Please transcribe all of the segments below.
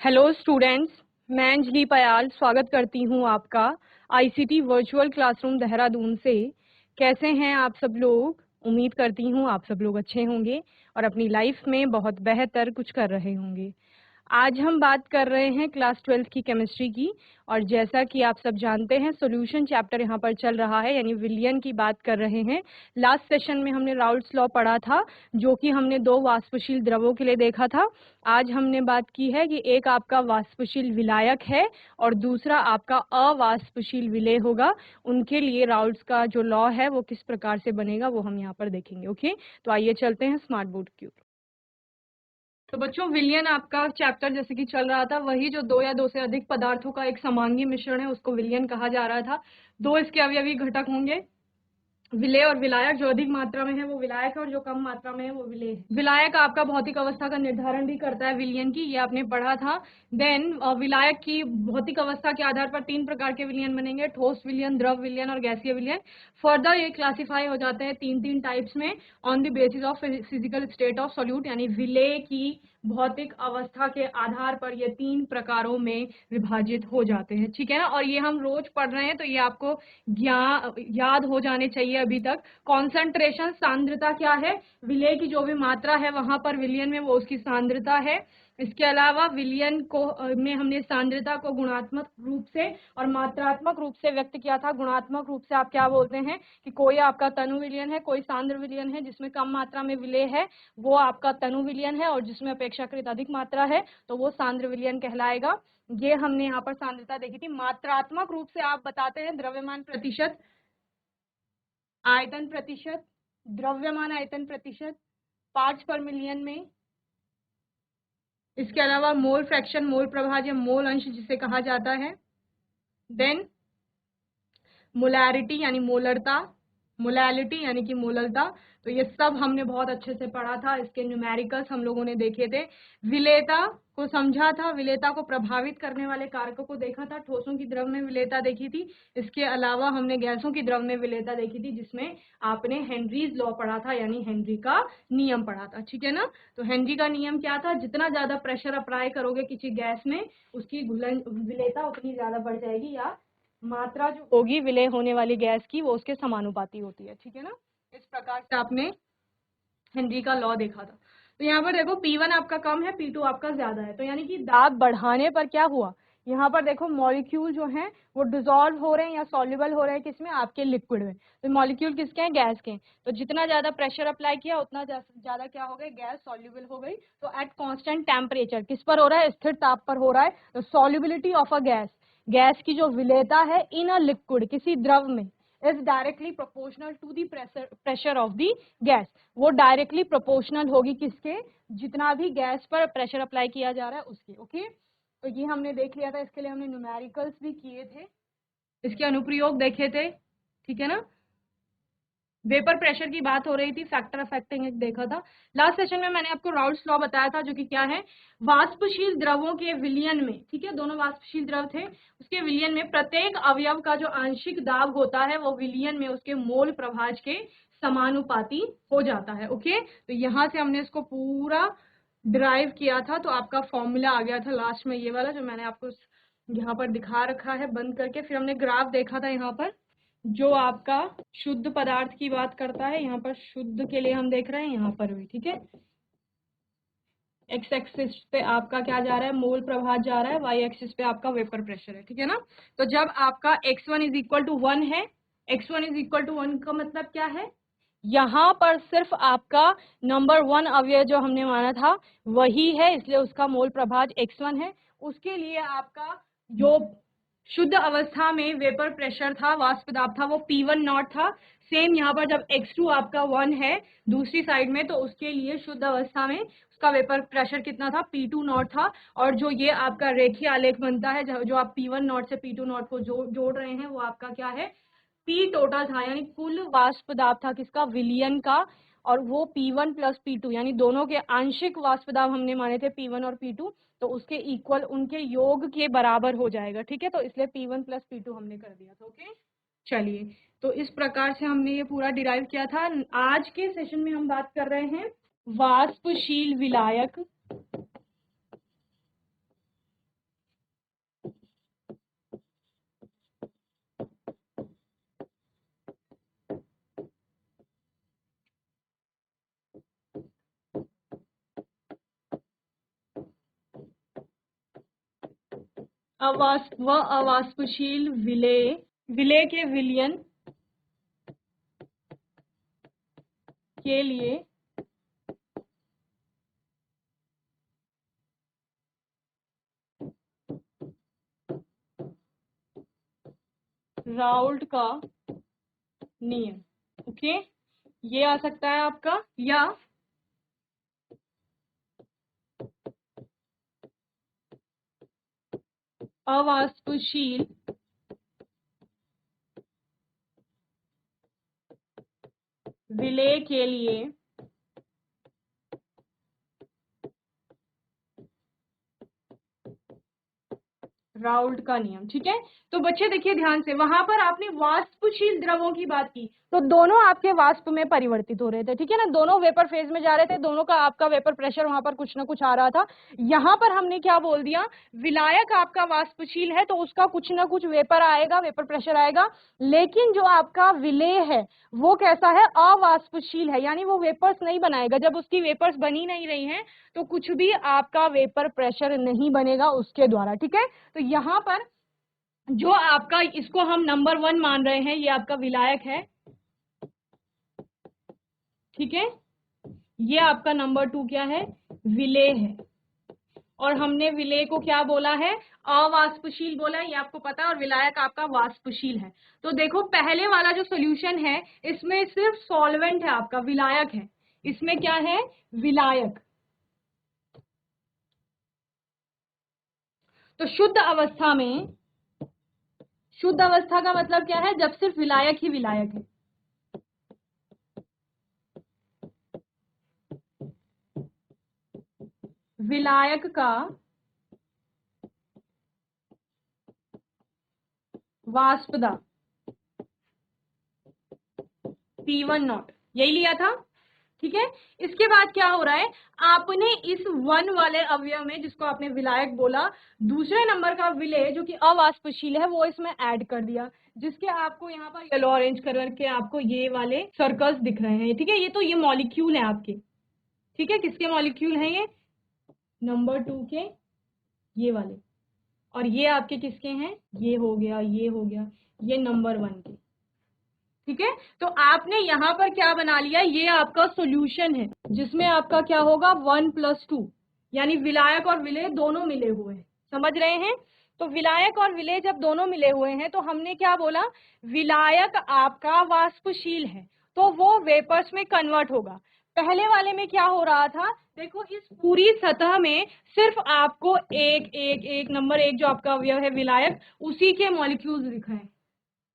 Hello students, मैं अंजलि पयाल स्वागत करती हूँ आपका आईसीटी वर्चुअल क्लासरूम देहरादून से। कैसे हैं आप सब लोग? उम्मीद करती हूँ आप सब लोग अच्छे होंगे और अपनी लाइफ में बहुत बेहतर कुछ कर रहे होंगे। आज हम बात कर रहे हैं क्लास 12th की केमिस्ट्री की, और जैसा कि आप सब जानते हैं सॉल्यूशन चैप्टर यहाँ पर चल रहा है, यानी विलयन की बात कर रहे हैं। लास्ट सेशन में हमने राउल्ट्स लॉ पढ़ा था, जो कि हमने दो वाष्पशील द्रवों के लिए देखा था। आज हमने बात की है कि एक आपका वाष्पशील विलायक है और दूसरा आपका अवाष्पशील विलेय होगा। उनके लिए राउल्ट्स का जो लॉ है वो किस प्रकार से बनेगा वो हम यहाँ पर देखेंगे। ओके, तो आइए चलते हैं स्मार्ट बोर्ड की ओर। तो बच्चों, विलयन आपका चैप्टर जैसे कि चल रहा था, वही जो दो या दो से अधिक पदार्थों का एक समांगी मिश्रण है उसको विलयन कहा जा रहा था। दो इसके अवयवी घटक होंगे, विलेय और विलायक। जो अधिक मात्रा में है वो विलायक है और जो कम मात्रा में है वो विलेय है। विलायक आपका भौतिक अवस्था का निर्धारण भी करता है विलयन की, ये आपने पढ़ा था। देन विलायक की भौतिक अवस्था के आधार पर तीन प्रकार के विलयन बनेंगे: ठोस विलयन, द्रव विलयन और गैसीय विलयन। फर्दर ये क्लासिफाई हो जाते हैं तीन टाइप्स में on the basis of physical state of solute, यानी विलेय की भौतिक अवस्था के आधार पर ये तीन प्रकारों में विभाजित हो जाते हैं। ठीक है ना, और ये हम रोज पढ़ रहे हैं तो ये आपको याद हो जाने चाहिए अभी तक। कॉन्सेंट्रेशन, सांद्रता क्या है, विलेय की जो भी मात्रा है वहां पर विलयन में वो उसकी सांद्रता है। इसके अलावा विलयन को में हमने सांद्रता को गुणात्मक रूप से और मात्रात्मक रूप से व्यक्त किया था। गुणात्मक रूप से आप क्या बोलते हैं कि कोई आपका तनु विलयन है, कोई सांद्र विलयन है जिसमें कम मात्रा में विलेय है, वो आपका तनु विलयन है, और जिसमें अपेक्षाकृत अधिक मात्रा है तो वो सांद्र विलयन कहलाएगा। ये हमने यहाँ पर सांद्रता देखी थी। मात्रात्मक रूप से आप बताते हैं द्रव्यमान प्रतिशत, आयतन प्रतिशत, द्रव्यमान आयतन प्रतिशत पार्ट्स पर मिलियन में। इसके अलावा मोल फ्रैक्शन, मोल प्रभाज या मोल अंश जिसे कहा जाता है। देन मोलैरिटी यानी मोलरता, मोलैलिटी यानी कि मोलरता। तो ये सब हमने बहुत अच्छे से पढ़ा था, इसके न्यूमेरिकल्स हम लोगों ने देखे थे। विलेयता को समझा था, विलेयता को प्रभावित करने वाले कारकों को देखा था। ठोसों की द्रव में विलेयता देखी थी। इसके अलावा हमने गैसों की द्रव में विलेयता देखी थी, जिसमें आपने हेनरीज लॉ पढ़ा था, यानी हेनरी का नियम पढ़ा था। ठीक है ना, तो हेनरी का नियम क्या था? जितना ज्यादा प्रेशर अप्लाई करोगे किसी गैस में, उसकी विलेयता उतनी ज्यादा बढ़ जाएगी, या मात्रा जो होगी विलेय होने वाली गैस की वो उसके समानुपाती होती है। ठीक है ना, इस प्रकार से आपने हेनरी का लॉ देखा था। तो यहाँ पर देखो P1 आपका कम है, P2 आपका ज्यादा है, तो यानी कि दाब बढ़ाने पर क्या हुआ, यहाँ पर देखो मॉलिक्यूल जो हैं वो डिसॉल्व हो रहे हैं या सॉल्युबल हो रहे हैं किसमें? आपके लिक्विड में। तो मॉलिक्यूल किसके हैं? गैस के हैं। तो जितना ज्यादा प्रेशर अप्लाई किया उतना ज्यादा क्या हो गई? गैस सॉल्युबल हो गई। तो एट कांस्टेंट टेम्परेचर किस पर हो रहा है? स्थिर ताप पर हो रहा है। तो solubility of a gas, gas की जो विलेयता है इन अ लिक्विड, किसी द्रव में, is directly proportional to the pressure of the gas. वो डायरेक्टली प्रोपोर्शनल होगी किसके? जितना भी गैस पर प्रेशर अप्लाई किया जा रहा है उसके। ओके, तो ये हमने देख लिया था। इसके लिए हमने न्यूमेरिकल्स भी किए थे, इसके अनुप्रयोग देखे थे। ठीक है ना, वेपर प्रेशर की बात हो रही थी, फैक्टर अफेक्टिंग एक देखा था। लास्ट सेशन में मैंने आपको राउल्ट्स लॉ बताया था, जो कि क्या है? वाष्पशील द्रवों के विलयन में, ठीक है, दोनों वाष्पशील द्रव थे, उसके विलयन में प्रत्येक अवयव का जो आंशिक दाब होता है वो विलयन में उसके मोल प्रभाज के समानुपाती हो जाता है। ओके, तो यहाँ से हमने इसको पूरा डिराइव किया था, तो आपका फॉर्मूला आ गया था लास्ट में, ये वाला जो मैंने आपको यहाँ पर दिखा रखा है बंद करके। फिर हमने ग्राफ देखा था यहाँ पर, जो आपका शुद्ध पदार्थ की बात करता है। यहाँ पर शुद्ध के लिए हम देख रहे हैं यहाँ पर भी। ठीक है, एक्स एक्सिस पे आपका क्या जा रहा है? मोल प्रभाव जा रहा है। वाई एक्सिस पे आपका वेपर प्रेशर है। ठीक है ना, तो जब आपका x1 इज इक्वल टू 1 है, x1 इज इक्वल टू 1 का मतलब क्या है? यहाँ पर सिर्फ आपका नंबर 1 अवयव जो हमने माना था वही है, इसलिए उसका मोल प्रभाव x1 है। उसके लिए आपका जो शुद्ध अवस्था में वेपर प्रेशर था, वाष्प दाब था, वो P1 नॉट था। सेम यहाँ पर जब x2 आपका 1 है दूसरी साइड में, तो उसके लिए शुद्ध अवस्था में उसका वेपर प्रेशर कितना था? P2 नॉट था। और जो ये आपका रेखीय आलेख बनता है, जो आप P1 नॉट से P2 नॉट को जोड़ रहे हैं, वो आपका क्या है? P टोटल था, यानी कुल वाष्प दाब था किसका? विलयन का। और वो P1 प्लस P2, यानी दोनों के आंशिक वाष्प दाब हमने माने थे P1 और P2, तो उसके इक्वल, उनके योग के बराबर हो जाएगा। ठीक है, तो इसलिए P1 प्लस P2 हमने कर दिया था। ओके, चलिए, तो इस प्रकार से हमने ये पूरा डिराइव किया था। आज के सेशन में हम बात कर रहे हैं वाष्पशील विलायक, अवाष्पशील विलेय, विलेय के विलयन के लिए राउल्ट का नियम। ओके, ये आ सकता है आपका, या अवाष्पशील विलेय के लिए राउल्ट का नियम। ठीक है, तो बच्चे देखिए ध्यान से, वहां पर आपने वाष्पशील द्रवों की बात की, तो दोनों आपके वाष्प में परिवर्तित हो रहे थे। ठीक है ना, दोनों वेपर फेज में जा रहे थे, दोनों का आपका वेपर प्रेशर वहां पर कुछ ना कुछ आ रहा था। यहाँ पर हमने क्या बोल दिया, विलायक आपका वाष्पशील है तो उसका कुछ ना कुछ वेपर आएगा, वेपर प्रेशर आएगा, लेकिन जो आपका विलेय है वो कैसा है, अवाष्पशील है, यानी वो वेपर्स नहीं बनाएगा। जब उसकी वेपर्स बनी नहीं रही हैं तो कुछ भी आपका वेपर प्रेशर नहीं बनेगा उसके द्वारा। ठीक है, तो यहाँ पर जो आपका, इसको हम नंबर 1 मान रहे हैं, ये आपका विलायक है। ठीक है, ये आपका नंबर 2 क्या है, विलेय है। और हमने विलेय को क्या बोला है, अवाष्पशील बोला है, ये आपको पता है, और विलायक आपका वाष्पशील है। तो देखो पहले वाला जो सोल्यूशन है इसमें सिर्फ सॉल्वेंट है आपका, विलायक है, इसमें क्या है, विलायक। तो शुद्ध अवस्था में, शुद्ध अवस्था का मतलब क्या है, जब सिर्फ विलायक ही विलायक है। विलायक का वाष्प दाब P1 नॉट, यही लिया था। ठीक है, इसके बाद क्या हो रहा है, आपने इस 1 वाले अवयव में, जिसको आपने विलायक बोला, दूसरे नंबर का विलेय जो कि अवाष्पशील है वो इसमें ऐड कर दिया, जिसके आपको यहाँ पर येलो ऑरेंज कलर के आपको ये वाले सर्कल्स दिख रहे हैं। ठीक है, ये तो ये मॉलिक्यूल है आपके। ठीक है, किसके मॉलिक्यूल हैं ये, नंबर 2 के ये वाले, और ये आपके किसके हैं, ये हो गया, ये हो गया, ये नंबर 1 के। ठीक है, तो आपने यहाँ पर क्या बना लिया, ये आपका सॉल्यूशन है जिसमें आपका क्या होगा, 1+2, यानी विलायक और विलेय दोनों मिले हुए हैं। समझ रहे हैं, तो विलायक और विलेय जब दोनों मिले हुए हैं तो हमने क्या बोला, विलायक आपका वाष्पशील है तो वो वेपर्स में कन्वर्ट होगा। पहले वाले में क्या हो रहा था, देखो इस पूरी सतह में सिर्फ आपको एक एक एक नंबर 1 जो आपका अवयव है विलायक, उसी के मॉलिक्यूल्स दिख रहे हैं।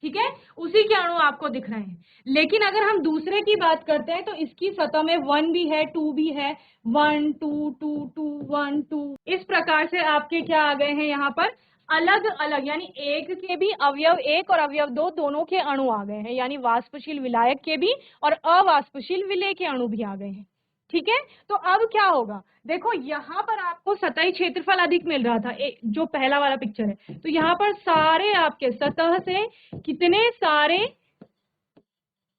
ठीक है, उसी के अणु आपको दिख रहे हैं। लेकिन अगर हम दूसरे की बात करते हैं तो इसकी सतह में 1 भी है, 2 भी है, 1 2 2 2 1 2, इस प्रकार से आपके क्या आ गए हैं यहाँ पर, अलग अलग, यानी एक के भी अवयव 1 और अवयव 2 दोनों के अणु आ गए हैं, यानी वाष्पशील विलायक के भी और अवाष्पशील विलेय के अणु भी आ गए हैं। ठीक है, तो अब क्या होगा, देखो यहाँ पर आपको सतही क्षेत्रफल अधिक मिल रहा था, जो पहला वाला पिक्चर है, तो यहाँ पर सारे आपके सतह से कितने सारे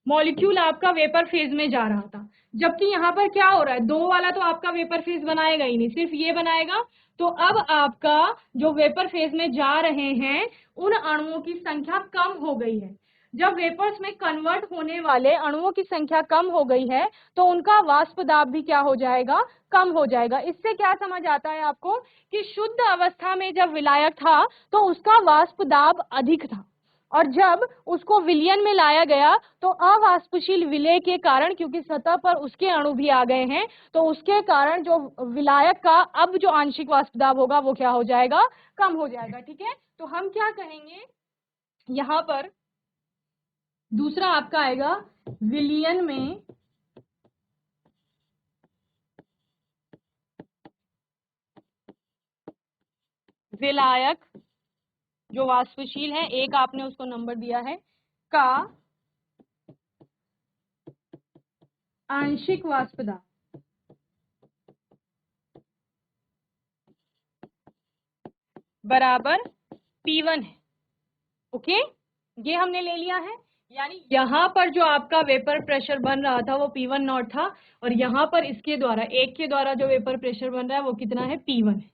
मॉलिक्यूल आपका वेपर फेज में जा रहा था, जबकि यहाँ पर क्या हो रहा है, 2 वाला तो आपका वेपर फेज बनाएगा ही नहीं, सिर्फ ये बनाएगा। तो अब आपका जो वेपर फेज में जा रहे हैं उन अणुओं की संख्या कम हो गई है। जब वेपर्स में कन्वर्ट होने वाले अणुओं की संख्या कम हो गई है तो उनका वाष्प दाब भी क्या हो जाएगा, कम हो जाएगा। इससे क्या समझ आता है आपको कि शुद्ध अवस्था में जब विलायक था तो उसका वाष्प दाब अधिक था, और जब उसको विलयन में लाया गया तो अवाष्पशील विलेय के कारण, क्योंकि सतह पर उसके अणु भी आ गए हैं, तो उसके कारण जो विलायक का अब जो आंशिक वाष्प दाब होगा वो क्या हो जाएगा, कम हो जाएगा। ठीक है, तो हम क्या कहेंगे, यहाँ पर दूसरा आपका आएगा, विलयन में विलायक जो वाष्पशील है, एक आपने उसको नंबर दिया है, का आंशिक वाष्प दाब बराबर P1 है। ओके, ये हमने ले लिया है, यानी यहाँ पर जो आपका वेपर प्रेशर बन रहा था वो P1 नॉट था, और यहाँ पर इसके द्वारा, एक के द्वारा जो वेपर प्रेशर बन रहा है वो कितना है, P1 है।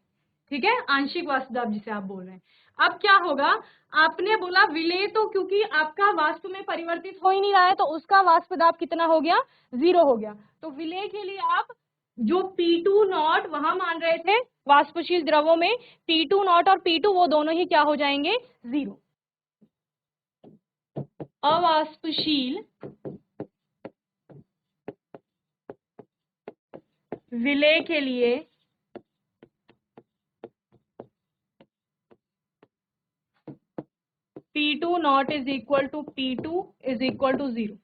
ठीक है, आंशिक वाष्प दाब जिसे आप बोल रहे हैं। अब क्या होगा, आपने बोला विलेय, तो क्योंकि आपका वाष्प में परिवर्तित हो ही नहीं रहा है तो उसका वाष्प दाब कितना हो गया, 0 हो गया। तो विलेय के लिए आप जो P2 नॉट वहां मान रहे थे वाष्पशील द्रवों में, P2 नॉट और P2 वो दोनों ही क्या हो जाएंगे, 0। अवाष्पशील विलेय के लिए P2 not is equal to P2 is equal to 0।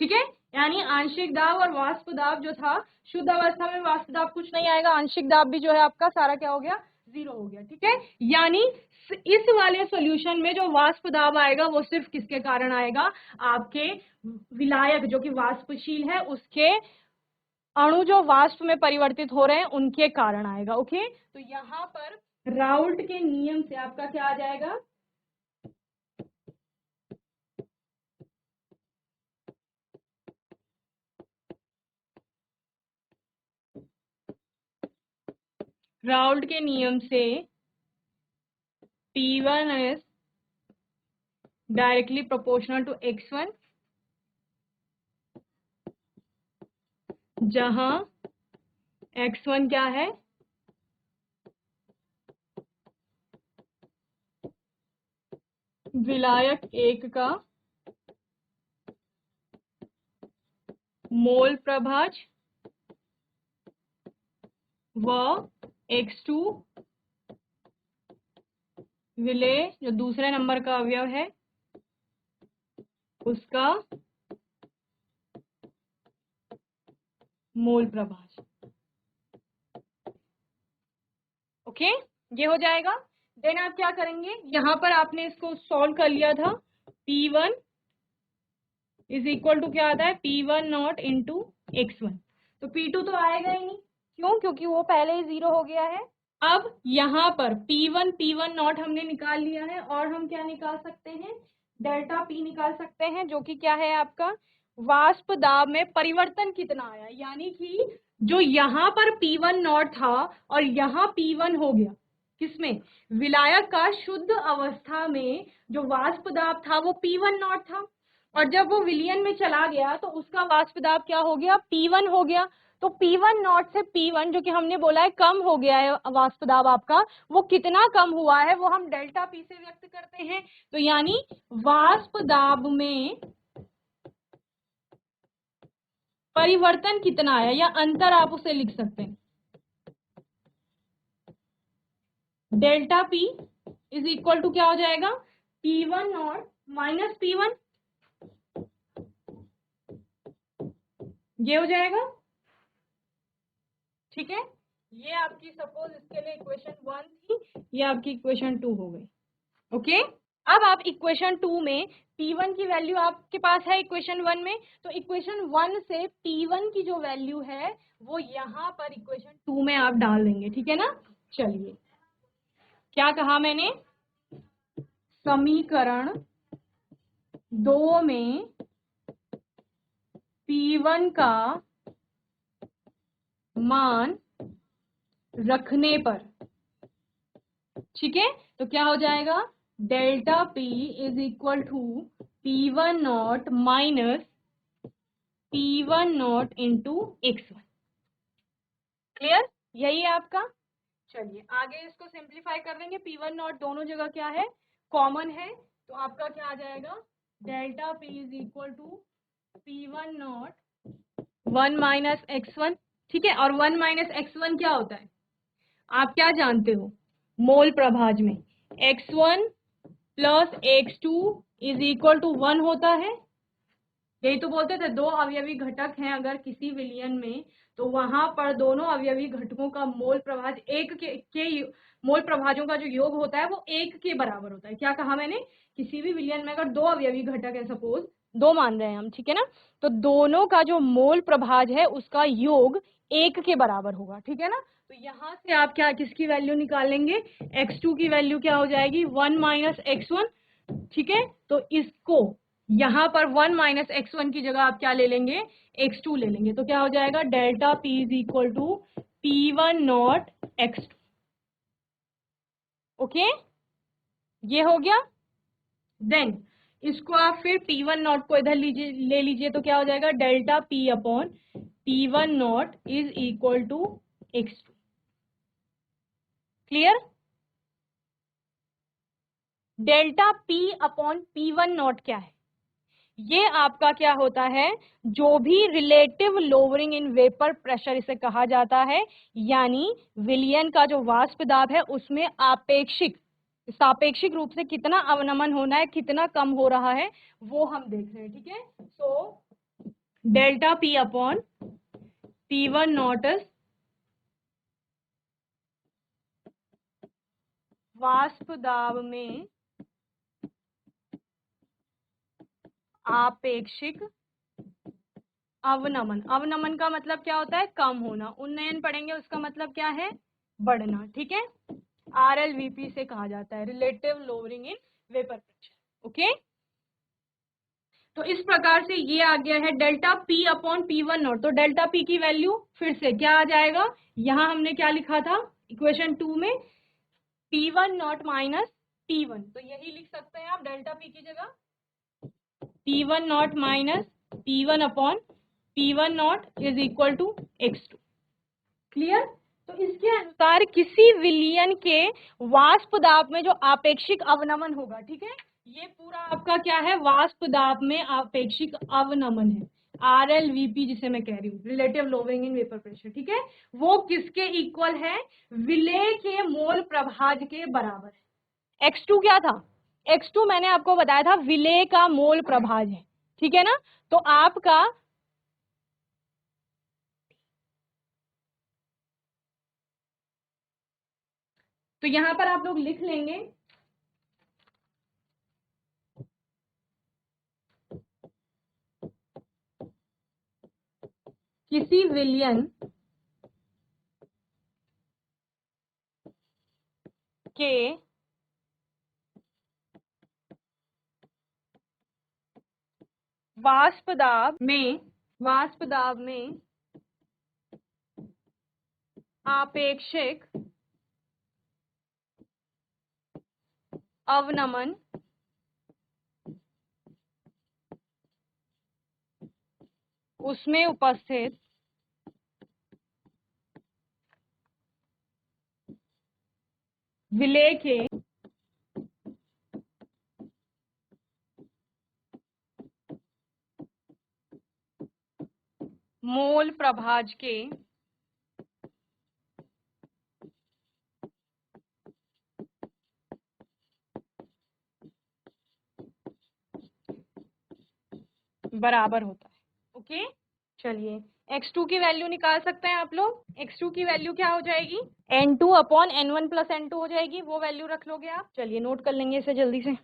ठीक है, यानी आंशिक दाब और वाष्प दाब जो था, शुद्ध अवस्था में वाष्प दाब कुछ नहीं आएगा, आंशिक दाब भी जो है आपका सारा क्या हो गया, 0 हो गया। ठीक है, यानी इस वाले सॉल्यूशन में जो वाष्प दाब आएगा वो सिर्फ किसके कारण आएगा, आपके विलायक जो कि वाष्पशील है उसके अणु जो वाष्प में परिवर्तित हो रहे हैं उनके कारण आएगा। ओके, तो यहाँ पर राउल्ट के नियम से आपका क्या आ जाएगा, राउल्ट के नियम से P1 is directly proportional to X1, जहां X1 क्या है, विलायक 1 का मोल प्रभाज व X2 विलेय जो दूसरे नंबर का अवयव है उसका मोल प्रभाज। ओके, ये हो जाएगा। देन आप क्या करेंगे, यहां पर आपने इसको सॉल्व कर लिया था, P1 इज इक्वल टू क्या आता है, P1 नॉट इंटू X1। तो P2 तो आएगा ही नहीं, क्यों, क्योंकि वो पहले ही 0 हो गया है। अब यहाँ पर P1 नॉट हमने निकाल लिया है और हम क्या निकाल सकते हैं, डेल्टा P निकाल सकते हैं, जो कि क्या है आपका वाष्प दाब में परिवर्तन कितना आया, यानी कि जो यहाँ पर P1 नॉट था और यहाँ P1 हो गया, किसमें, विलायक का शुद्ध अवस्था में जो वाष्प दाब था वो P1 नॉट था, और जब वो विलयन में चला गया तो उसका वाष्प दाब क्या हो गया, P1 हो गया। तो P1 नॉट से P1 जो कि हमने बोला है कम हो गया है वाष्प दाब आपका, वो कितना कम हुआ है वो हम डेल्टा P से व्यक्त करते हैं। तो यानी वाष्प दाब में परिवर्तन कितना आया या अंतर आप उसे लिख सकते हैं, delta P is equal to क्या हो जाएगा, P1 नॉट माइनस P1, ये हो जाएगा। ठीक है, ये आपकी सपोज इसके लिए इक्वेशन 1 थी, ये आपकी इक्वेशन 2 हो गई। ओके, अब आप इक्वेशन 2 में P1 की वैल्यू आपके पास है इक्वेशन 1 में, तो इक्वेशन 1 से P1 की जो वैल्यू है वो यहाँ पर इक्वेशन 2 में आप डाल देंगे। ठीक है ना, चलिए, क्या कहा मैंने, समीकरण 2 में P1 का मान रखने पर, ठीक है, तो क्या हो जाएगा, delta P is equal to P1 not minus P1 not into X1। Clear, यही है आपका। चलिए आगे इसको सिंप्लीफाई कर देंगे, P1 नॉट दोनों जगह क्या है, कॉमन है, तो आपका क्या आ जाएगा, delta P is equal to P1 not 1 minus X1। ठीक है, और 1 माइनस X1 क्या होता है, आप क्या जानते हो, मोल प्रभाज में X1 plus X2 is equal to 1 होता है। यही तो बोलते थे, दो अवयवी घटक हैं अगर किसी विलयन में, तो वहां पर दोनों अवयवी घटकों का मोल प्रभाज एक के मोल प्रभाजों का जो योग होता है वो 1 के बराबर होता है। क्या कहा मैंने, किसी भी विलयन में अगर दो अवयवी घटक है, सपोज 2 मान रहे हैं हम, ठीक है ना, तो दोनों का जो मोल प्रभाज है उसका योग 1 के बराबर होगा। ठीक है ना, तो यहां से आप क्या किसकी वैल्यू निकालेंगे, X2 की वैल्यू क्या हो जाएगी, 1 माइनस X1। ठीक है, तो इसको यहां पर 1 माइनस X1 की जगह आप क्या ले लेंगे, X2 ले लेंगे, तो क्या हो जाएगा, delta P is equal to P1 not X2। Okay, ये हो गया। देन इसको आप फिर P1 नॉट को इधर ले लीजिए तो क्या हो जाएगा, delta P upon P1 not is equal to x2। Clear? Delta P upon P1 not क्या है, ये आपका क्या होता है, जो भी relative lowering in vapour pressure इसे कहा जाता है, यानी विलयन का जो वाष्प दाब है उसमें सापेक्षिक रूप से कितना अवनमन होना है, कितना कम हो रहा है, वो हम देख रहे हैं। ठीक है, तो delta P upon P1 not वाष्प दाब में आपेक्षिक अवनमन। अवनमन का मतलब क्या होता है, कम होना। उन्नयन पढ़ेंगे, उसका मतलब क्या है, बढ़ना। ठीक है, RLVP से कहा जाता है, relative lowering in vapour pressure. Okay, तो इस प्रकार से ये आ गया है delta P upon P1 not. तो डेल्टा P की वैल्यू फिर से क्या आ जाएगा, यहां हमने क्या लिखा था इक्वेशन 2 में, P1 नॉट माइनस P1, तो यही लिख सकते हैं आप डेल्टा P की जगह, P1 not minus P1 upon P1 not is equal to x2। Clear? तो इसके अनुसार किसी विलयन के वाष्प दाब में जो आपेक्षिक अवनमन होगा, ठीक है, ये पूरा आपका क्या है, वाष्प दाब में आपेक्षिक अवनमन है, RLVP जिसे मैं कह रही हूँ, relative lowering in vapour pressure. ठीक है, वो किसके इक्वल है, विलेय के मोल प्रभाज के बराबर है। x2 क्या था, x2 मैंने आपको बताया था विलेय का मोल प्रभाज है। ठीक है ना, तो आपका तो यहां पर आप लोग लिख लेंगे किसी विलयन के वाष्प दाब में आपेक्षिक अवनमन उसमें उपस्थित विलेय के मोल प्रभाज के बराबर होता है। ओके, चलिए x2 की वैल्यू निकाल सकते हैं आप लोग। x2 की वैल्यू क्या हो जाएगी, N2 upon N1 plus N2 हो जाएगी, वो वैल्यू रख लोगे आप। चलिए नोट कर लेंगे इसे जल्दी से।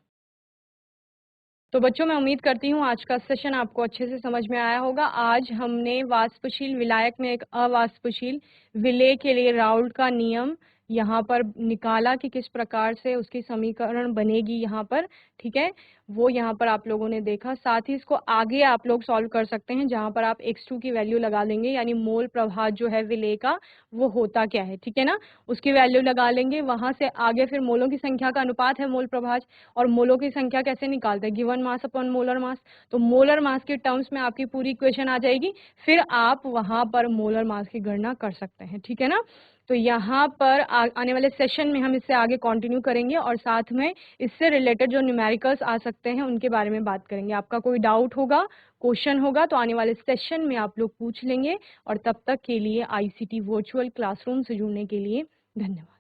तो बच्चों मैं उम्मीद करती हूँ आज का सेशन आपको अच्छे से समझ में आया होगा। आज हमने वाष्पशील विलायक में एक अवाष्पशील विलेय के लिए राउल्ट का नियम यहाँ पर निकाला कि किस प्रकार से उसकी समीकरण बनेगी यहाँ पर। ठीक है, वो यहाँ पर आप लोगों ने देखा। साथ ही इसको आगे आप लोग सॉल्व कर सकते हैं, जहाँ पर आप x2 की वैल्यू लगा लेंगे, यानी मोल प्रभाज जो है विलेय का वो होता क्या है। ठीक है ना, उसकी वैल्यू लगा लेंगे। वहां से आगे फिर मोलों की संख्या का अनुपात है मोल प्रभाज, और मोलों की संख्या कैसे निकालते हैं, given mass upon molar mass. तो मोलर मास के टर्म्स में आपकी पूरी इक्वेशन आ जाएगी, फिर आप वहां पर मोलर मास की गणना कर सकते हैं। ठीक है ना, तो यहाँ पर आने वाले सेशन में हम इससे आगे कंटिन्यू करेंगे, और साथ में इससे रिलेटेड जो न्यूमेरिकल्स आ सकते हैं उनके बारे में बात करेंगे। आपका कोई डाउट होगा, क्वेश्चन होगा, तो आने वाले सेशन में आप लोग पूछ लेंगे। और तब तक के लिए ICT वर्चुअल क्लासरूम से जुड़ने के लिए धन्यवाद।